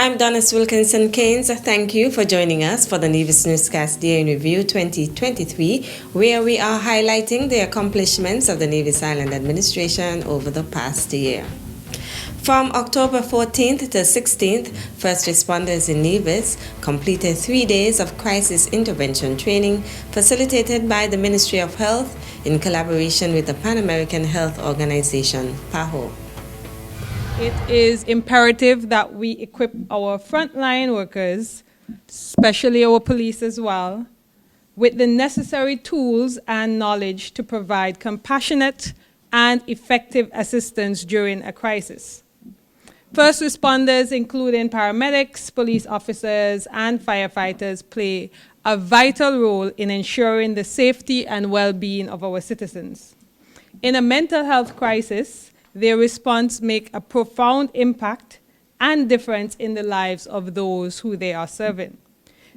I'm Donis Wilkinson-Keynes. Thank you for joining us for the Nevis Newscast Year in Review 2023, where we are highlighting the accomplishments of the Nevis Island Administration over the past year. From October 14th to 16th, first responders in Nevis completed 3 days of crisis intervention training facilitated by the Ministry of Health in collaboration with the Pan American Health Organization, PAHO. It is imperative that we equip our frontline workers, especially our police as well, with the necessary tools and knowledge to provide compassionate and effective assistance during a crisis. First responders, including paramedics, police officers, and firefighters, play a vital role in ensuring the safety and well-being of our citizens. In a mental health crisis, their response makes a profound impact and difference in the lives of those who they are serving.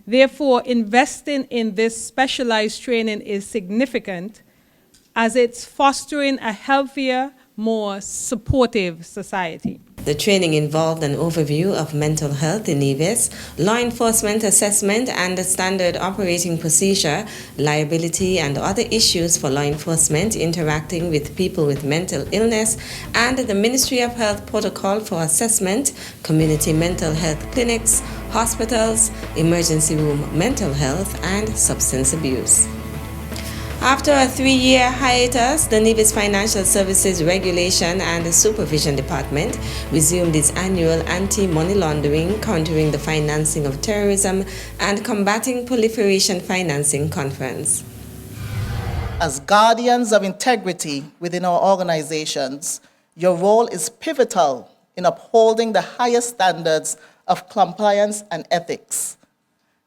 Therefore, investing in this specialized training is significant as it's fostering a healthier, more supportive society. The training involved an overview of mental health in Nevis, law enforcement assessment and the standard operating procedure, liability and other issues for law enforcement interacting with people with mental illness, and the Ministry of Health protocol for assessment, community mental health clinics, hospitals, emergency room mental health, and substance abuse. After a 3-year hiatus, the Nevis Financial Services Regulation and Supervision Department resumed its annual Anti-Money Laundering, Countering the Financing of Terrorism and Combating Proliferation Financing Conference. As guardians of integrity within our organizations, your role is pivotal in upholding the highest standards of compliance and ethics.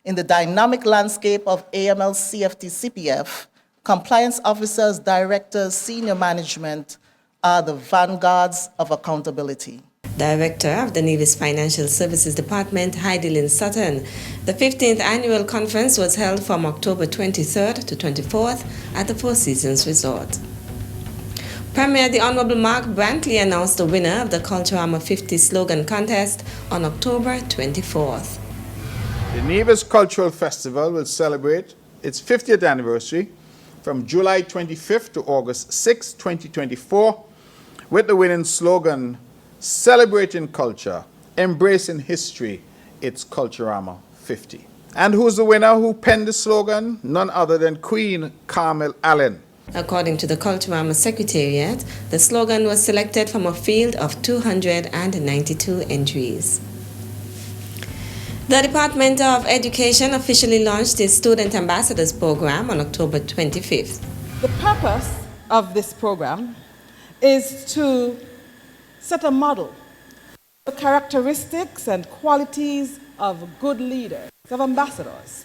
In the dynamic landscape of AML CFT CPF, compliance officers, directors, senior management are the vanguards of accountability. Director of the Nevis Financial Services Department, Heidi Lynn Sutton. The 15th annual conference was held from October 23rd to 24th at the Four Seasons Resort. Premier the Honorable Mark Brantley announced the winner of the Culture Armour 50 slogan contest on October 24th. The Nevis Cultural Festival will celebrate its 50th anniversary from July 25th to August 6, 2024, with the winning slogan, Celebrating Culture, Embracing History, it's Culture Armour 50. And who's the winner who penned the slogan? None other than Queen Carmel Allen. According to the Culture Armour Secretariat, the slogan was selected from a field of 292 entries. The Department of Education officially launched its Student Ambassadors Program on October 25th. The purpose of this program is to set a model for characteristics and qualities of good leaders, of ambassadors.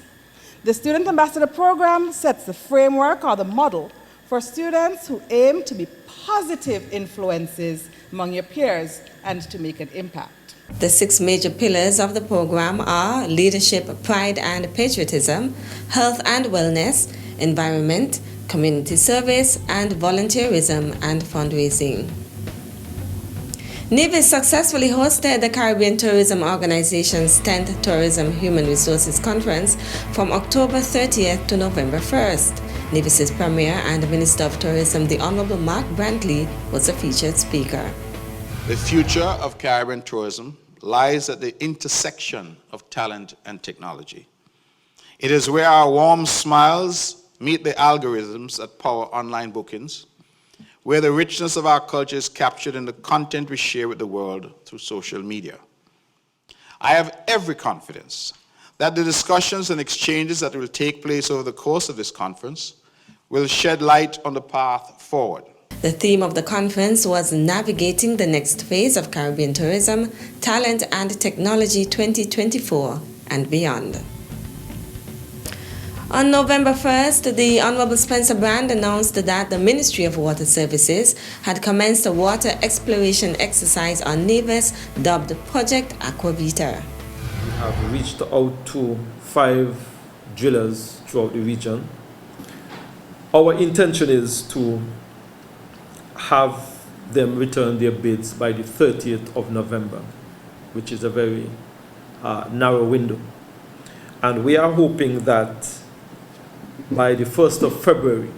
The Student Ambassador Program sets the framework or the model for students who aim to be positive influences among your peers and to make an impact. The 6 major pillars of the program are leadership, pride and patriotism, health and wellness, environment, community service, and volunteerism and fundraising. Nevis successfully hosted the Caribbean Tourism Organization's 10th Tourism Human Resources Conference from October 30th to November 1st. Nevis's Premier and Minister of Tourism, the Honorable Mark Brantley, was a featured speaker. The future of Caribbean tourism lies at the intersection of talent and technology. It is where our warm smiles meet the algorithms that power online bookings, where the richness of our culture is captured in the content we share with the world through social media. I have every confidence that the discussions and exchanges that will take place over the course of this conference will shed light on the path forward. The theme of the conference was Navigating the Next Phase of Caribbean Tourism, Talent and Technology 2024 and beyond. On November 1st, the Honorable Spencer Brand announced that the Ministry of Water Services had commenced a water exploration exercise on Nevis dubbed Project Aqua Vita. We have reached out to 5 drillers throughout the region. Our intention is to have them return their bids by the 30th of November, which is a very narrow window. And we are hoping that by the 1st of February,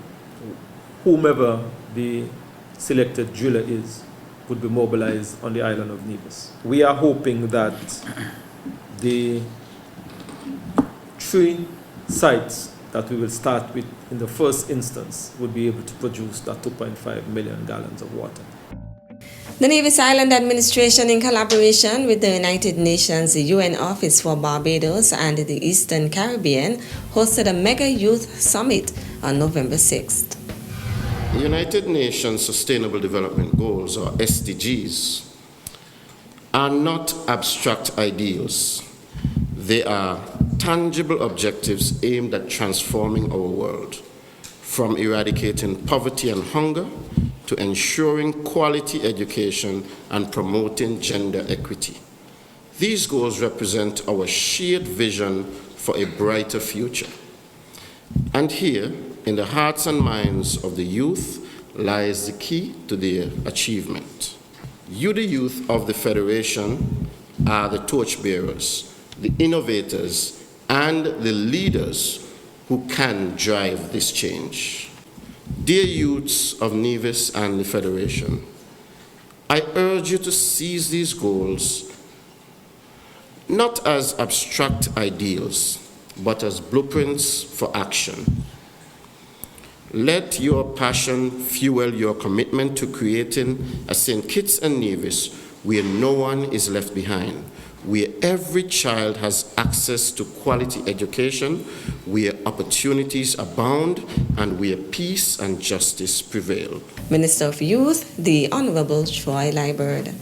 whomever the selected driller is would be mobilized on the island of Nevis. We are hoping that the 3 sites that we will start with in the first instance would be able to produce that 2.5 million gallons of water. The Nevis Island Administration, in collaboration with the United Nations UN Office for Barbados and the Eastern Caribbean, hosted a mega youth summit on November 6th. The United Nations Sustainable Development Goals, or SDGs, are not abstract ideals. They are tangible objectives aimed at transforming our world, from eradicating poverty and hunger to ensuring quality education and promoting gender equity. These goals represent our shared vision for a brighter future. And here, in the hearts and minds of the youth, lies the key to their achievement. You, the youth of the Federation, are the torchbearers, the innovators, and the leaders who can drive this change. Dear youths of Nevis and the Federation, I urge you to seize these goals not as abstract ideals, but as blueprints for action. Let your passion fuel your commitment to creating a St. Kitts and Nevis where no one is left behind, where every child has access to quality education, where opportunities abound, and where peace and justice prevail. Minister of Youth, the Honorable Troy Liburd.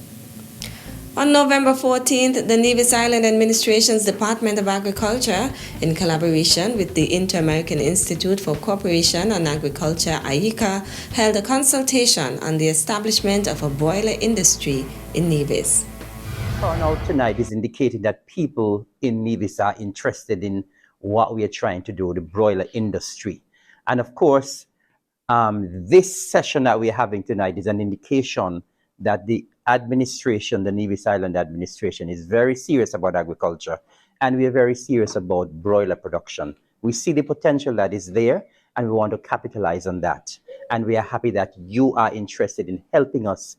On November 14th, the Nevis Island Administration's Department of Agriculture, in collaboration with the Inter-American Institute for Cooperation on Agriculture, IICA, held a consultation on the establishment of a broiler industry in Nevis. Turnout tonight is indicating that people in Nevis are interested in what we are trying to do, the broiler industry. And of course, this session that we're having tonight is an indication that the administration, the Nevis Island administration, is very serious about agriculture, and we are very serious about broiler production. We see the potential that is there, and we want to capitalize on that. And we are happy that you are interested in helping us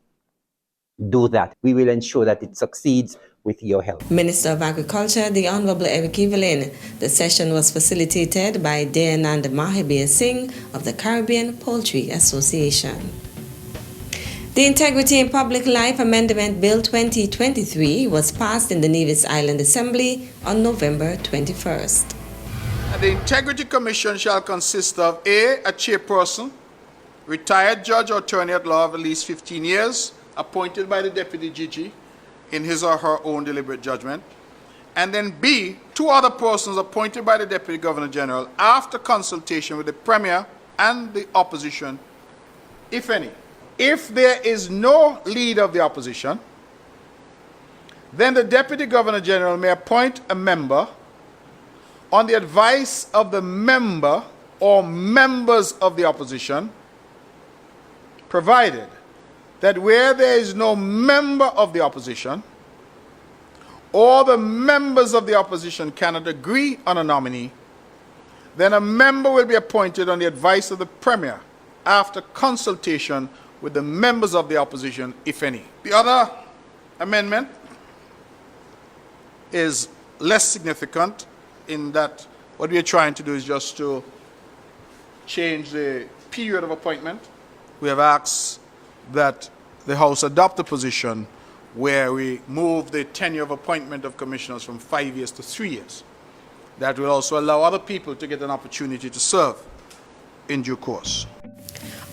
do that. We will ensure that it succeeds with your help. Minister of Agriculture, the Honorable Eric Evelyn. The session was facilitated by Dayanand Mahibir Singh of the Caribbean Poultry Association. The Integrity in Public Life Amendment Bill 2023 was passed in the Nevis Island Assembly on November 21st. The Integrity Commission shall consist of A chairperson, retired judge or attorney at law of at least 15 years, appointed by the Deputy GG in his or her own deliberate judgment, and then B, 2 other persons appointed by the Deputy Governor General after consultation with the Premier and the opposition, if any. If there is no leader of the opposition, then the Deputy Governor General may appoint a member on the advice of the member or members of the opposition, provided that where there is no member of the opposition or the members of the opposition cannot agree on a nominee, then a member will be appointed on the advice of the Premier after consultation with the members of the opposition, if any. The other amendment is less significant in that what we are trying to do is just to change the period of appointment. We have asked that the House adopt a position where we move the tenure of appointment of commissioners from 5 years to 3 years. That will also allow other people to get an opportunity to serve in due course.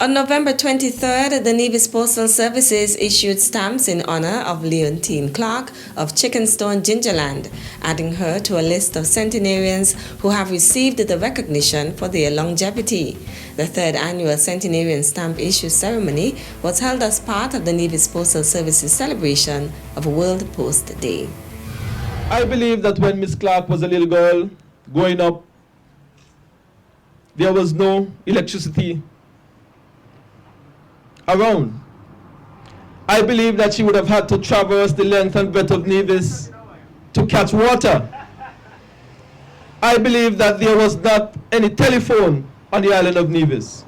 On November 23rd, the Nevis Postal Services issued stamps in honor of Leontine Clark of Chickenstone, Gingerland, adding her to a list of centenarians who have received the recognition for their longevity. The 3rd annual centenarian stamp issue ceremony was held as part of the Nevis Postal Services celebration of World Post Day. I believe that when Miss Clark was a little girl growing up, there was no electricity around. I believe that she would have had to traverse the length and breadth of Nevis to catch water. I believe that there was not any telephone on the island of Nevis.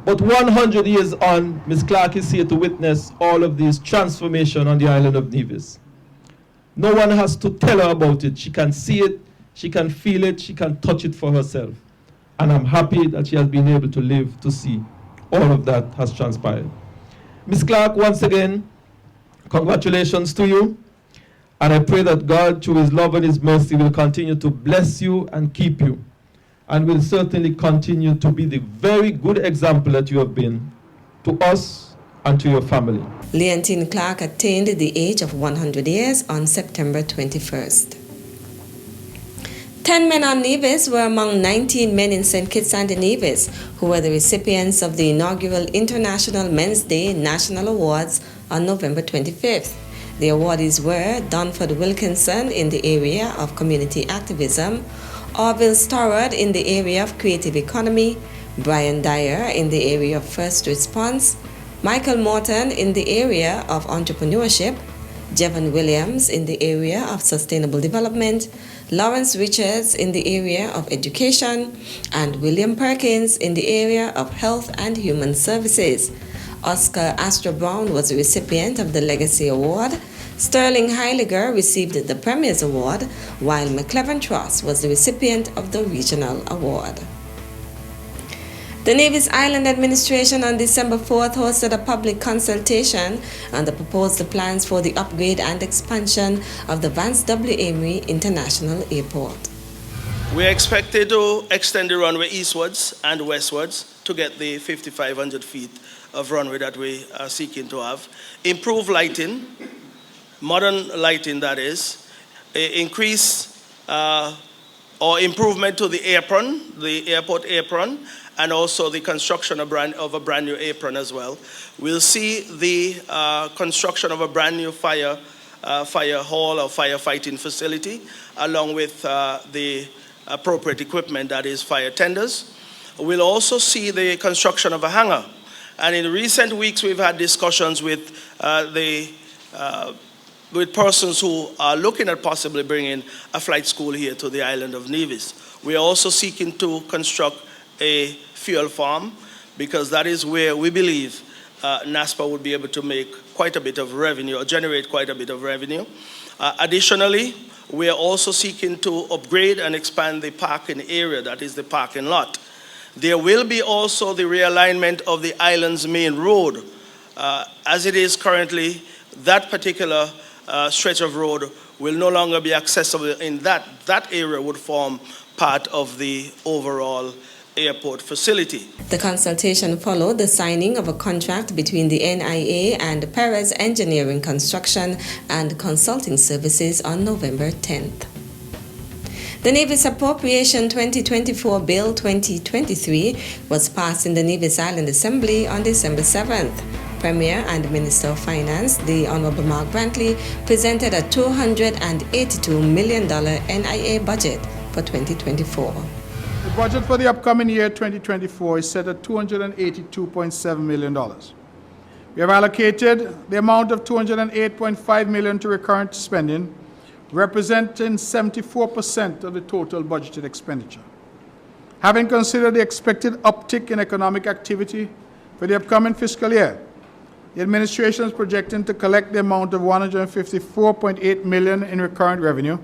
But 100 years on, Ms. Clark is here to witness all of these transformation on the island of Nevis. No one has to tell her about it. She can see it, she can feel it, she can touch it for herself. And I'm happy that she has been able to live to see all of that has transpired. Ms. Clark, once again, congratulations to you. And I pray that God, through his love and his mercy, will continue to bless you and keep you, and will certainly continue to be the very good example that you have been to us and to your family. Leontine Clark attained the age of 100 years on September 21st. 10 men on Nevis were among 19 men in St. Kitts and Nevis who were the recipients of the inaugural International Men's Day National Awards on November 25th. The awardees were Dunford Wilkinson in the area of community activism, Orville Storrod in the area of creative economy, Brian Dyer in the area of first response, Michael Morton in the area of entrepreneurship, Jevon Williams in the area of sustainable development, Lawrence Richards in the area of education, and William Perkins in the area of health and human services. Oscar Astor Brown was the recipient of the Legacy Award. Sterling Heiliger received the Premier's Award, while McLevin Truss was the recipient of the Regional Award. The Nevis Island Administration on December 4th hosted a public consultation on the proposed plans for the upgrade and expansion of the Vance W. Amory International Airport. We are expected to extend the runway eastwards and westwards to get the 5,500 feet of runway that we are seeking to have. Improve lighting, modern lighting that is, increase or improvement to the apron, the airport apron, and also the construction of a brand new apron as well. We'll see the construction of a brand new fire hall or firefighting facility, along with the appropriate equipment, that is fire tenders. We'll also see the construction of a hangar. And in recent weeks, we've had discussions with with persons who are looking at possibly bringing a flight school here to the island of Nevis. We are also seeking to construct a fuel farm, because that is where we believe NASPA would be able to make quite a bit of revenue, or generate quite a bit of revenue. Additionally, we are also seeking to upgrade and expand the parking area, that is the parking lot. There will be also the realignment of the island's main road. As it is currently, that particular stretch of road will no longer be accessible in that area would form part of the overall airport facility. The consultation followed the signing of a contract between the NIA and Perez Engineering Construction and Consulting Services on November 10th. The Nevis Appropriation 2024 Bill 2023 was passed in the Nevis Island Assembly on December 7th. Premier and Minister of Finance, the Honorable Mark Brantley, presented a $282 million NIA budget for 2024. The budget for the upcoming year 2024 is set at $282.7 million. We have allocated the amount of $208.5 million to recurrent spending, representing 74% of the total budgeted expenditure. Having considered the expected uptick in economic activity for the upcoming fiscal year, the administration is projecting to collect the amount of $154.8 million in recurrent revenue,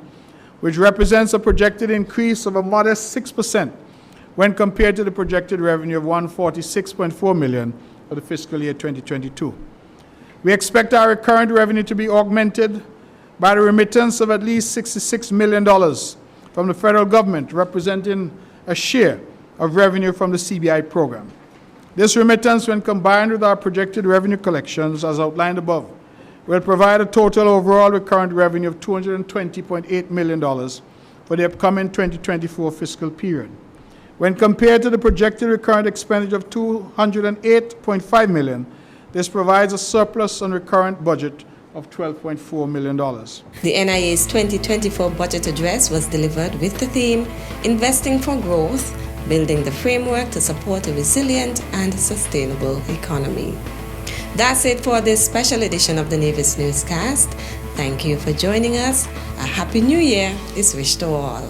which represents a projected increase of a modest 6% when compared to the projected revenue of $146.4 million for the fiscal year 2022. We expect our recurrent revenue to be augmented by the remittance of at least $66 million from the federal government, representing a share of revenue from the CBI program. This remittance, when combined with our projected revenue collections, as outlined above, will provide a total overall recurrent revenue of $220.8 million for the upcoming 2024 fiscal period. When compared to the projected recurrent expenditure of $208.5 million, this provides a surplus on recurrent budget of $12.4 million. The NIA's 2024 budget address was delivered with the theme, Investing for Growth, Building the Framework to Support a Resilient and Sustainable Economy. That's it for this special edition of the Nevis Newscast. Thank you for joining us. A Happy New Year is wished to all.